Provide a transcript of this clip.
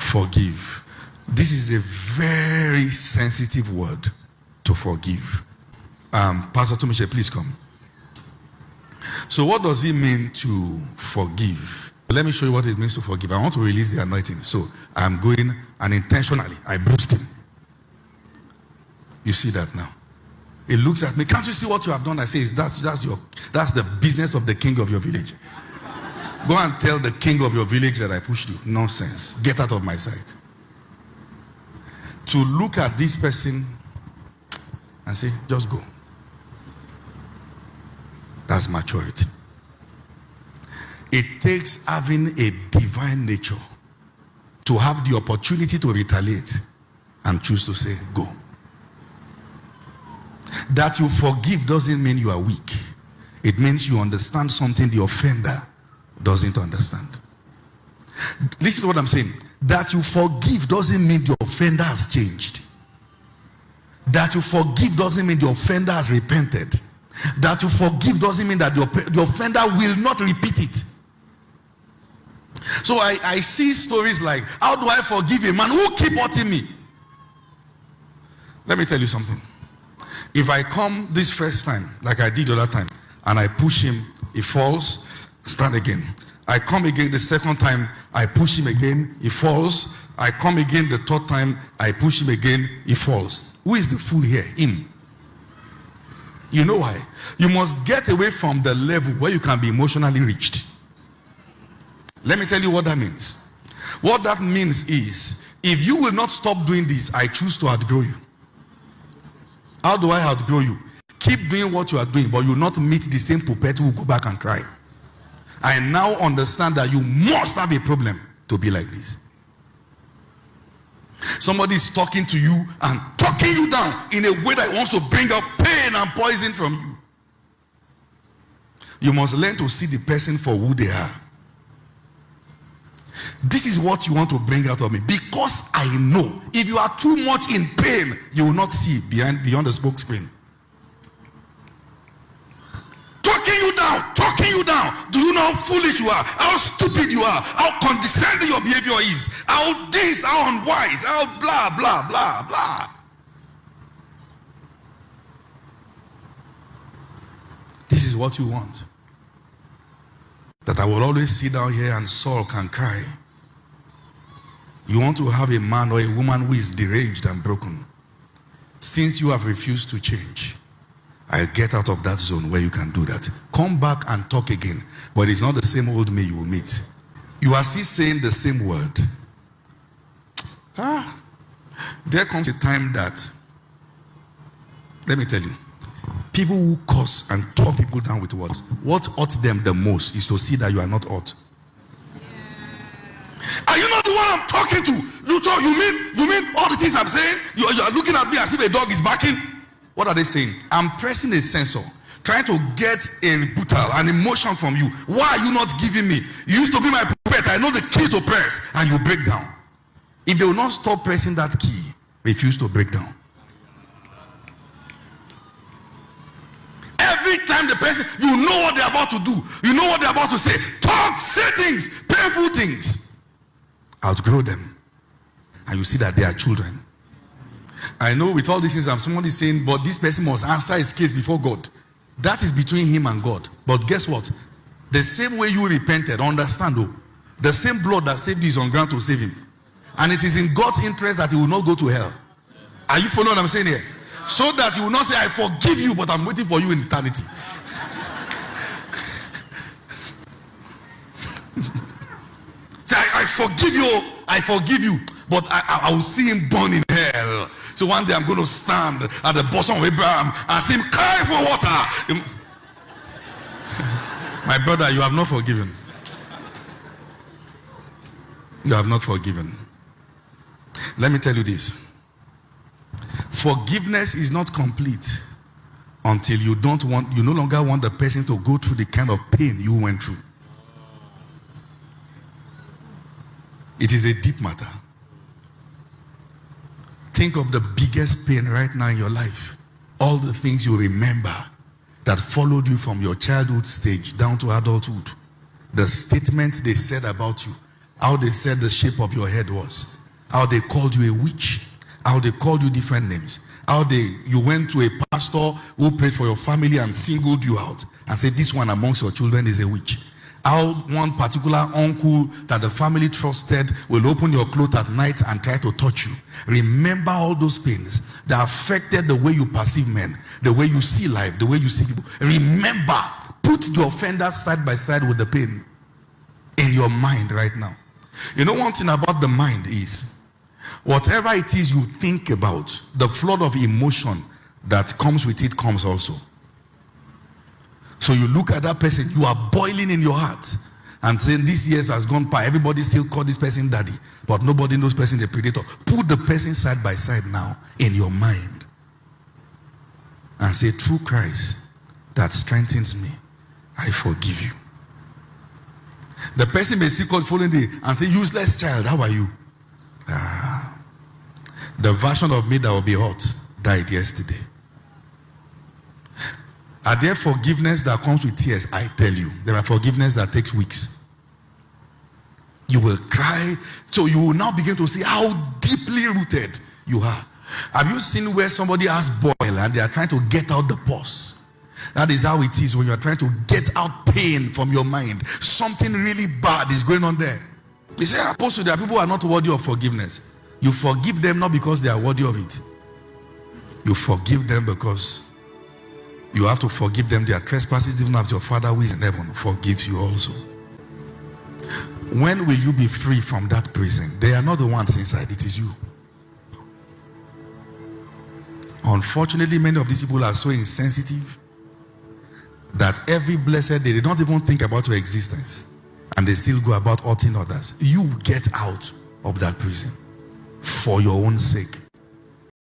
Forgive. This is a very sensitive word, to forgive. Pastor Tumishe, please come. So what does it mean to forgive? Let me show you what it means to forgive. I want to release the anointing. So I'm going and intentionally, I bruised him. You see that now? He looks at me. Can't you see what you have done? I say, that's the business of the king of your village. Go and tell the king of your village that I pushed you. Nonsense. Get out of my sight. To look at this person and say, just go. That's maturity. It takes having a divine nature to have the opportunity to retaliate and choose to say, go. That you forgive doesn't mean you are weak. It means you understand something the offender doesn't understand. Listen to what I'm saying. That you forgive doesn't mean the offender has changed. That you forgive doesn't mean the offender has repented. That you forgive doesn't mean that the offender will not repeat it. So I see stories like, how do I forgive a man who keep hurting me? Let me tell you something. If I come this first time, like I did the other time, and I push him, he falls, stand again. I come again the second time, I push him again, he falls. I come again the third time, I push him again, he falls. Who is the fool here? Him. You know why? You must get away from the level where you can be emotionally reached. Let me tell you what that means. What that means is, if you will not stop doing this, I choose to outgrow you. How do I outgrow you? Keep doing what you are doing, but you will not meet the same puppet who will go back and cry. I now understand that you must have a problem to be like this. Somebody is talking to you and talking you down in a way that wants to bring up pain and poison from you. You must learn to see the person for who they are. This is what you want to bring out of me, because I know if you are too much in pain, you will not see beyond the smoke screen. Talking you down. Do you know how foolish you are? How stupid you are? How condescending your behavior is? How this, how unwise, how blah, blah, blah, blah. This is what you want. That I will always sit down here and sulk and cry. You want to have a man or a woman who is deranged and broken. Since you have refused to change, I'll get out of that zone where you can do that. Come back and talk again. But it's not the same old me you will meet. You are still saying the same word. There comes a time that, let me tell you, people who curse and talk people down with words, what hurt them the most is to see that you are not hurt. Are you not the one I'm talking to? You mean all the things I'm saying? You are looking at me as if a dog is barking? What are they saying? I'm pressing a sensor, trying to get a rebuttal, an emotion from you. Why are you not giving me? You used to be my puppet. I know the key to press, and you break down. If they will not stop pressing that key, refuse to break down. Every time the person, you know what they're about to do. You know what they're about to say. Talk, say things, painful things. Outgrow them. And you see that they are children. I know with all these things, somebody saying, but this person must answer his case before God. That is between him and God. But guess what? The same way you repented, understand though, the same blood that saved you is on ground to save him. And it is in God's interest that he will not go to hell. Are you following what I'm saying here? So that you will not say, I forgive you, but I'm waiting for you in eternity. Say, I forgive you, but I will see him born in hell. So one day I'm going to stand at the bosom of Abraham and see him cry for water. My brother, you have not forgiven. You have not forgiven. Let me tell you this. Forgiveness is not complete until you no longer want the person to go through the kind of pain you went through. It is a deep matter. Think of the biggest pain right now in your life. All the things you remember that followed you from your childhood stage down to adulthood. The statements they said about you. How they said the shape of your head was. how they called you a witch, how they called you different names, how you went to a pastor who prayed for your family and singled you out and said, this one amongst your children is a witch. How one particular uncle that the family trusted will open your clothes at night and try to touch you. Remember all those pains that affected the way you perceive men, the way you see life, the way you see people. Remember, put the offender side by side with the pain in your mind right now. You know, one thing about the mind is, whatever it is you think about, the flood of emotion that comes with it comes also. So you look at that person, you are boiling in your heart and saying, this years has gone by, everybody still call this person daddy, but nobody knows person the predator. Put the person side by side now in your mind and say, through Christ that strengthens me, I forgive you. The person may still call following day and say, useless child, how are you? The version of me that will be hot died yesterday. Are there forgiveness that comes with tears? I tell you, there are forgiveness that takes weeks. You will cry, so you will now begin to see how deeply rooted you are. Have you seen where somebody has boil and they are trying to get out the pus? That is how it is when you are trying to get out pain from your mind. Something really bad is going on there. You say, Apostle, there are people who are not worthy of forgiveness. You forgive them not because they are worthy of it. You forgive them because you have to forgive them their trespasses, even as your Father who is in heaven forgives you also. When will you be free from that prison? They are not the ones inside, it is you. Unfortunately, many of these people are so insensitive that every blessed day, they don't even think about your existence. And they still go about hurting others. You get out of that prison for your own sake.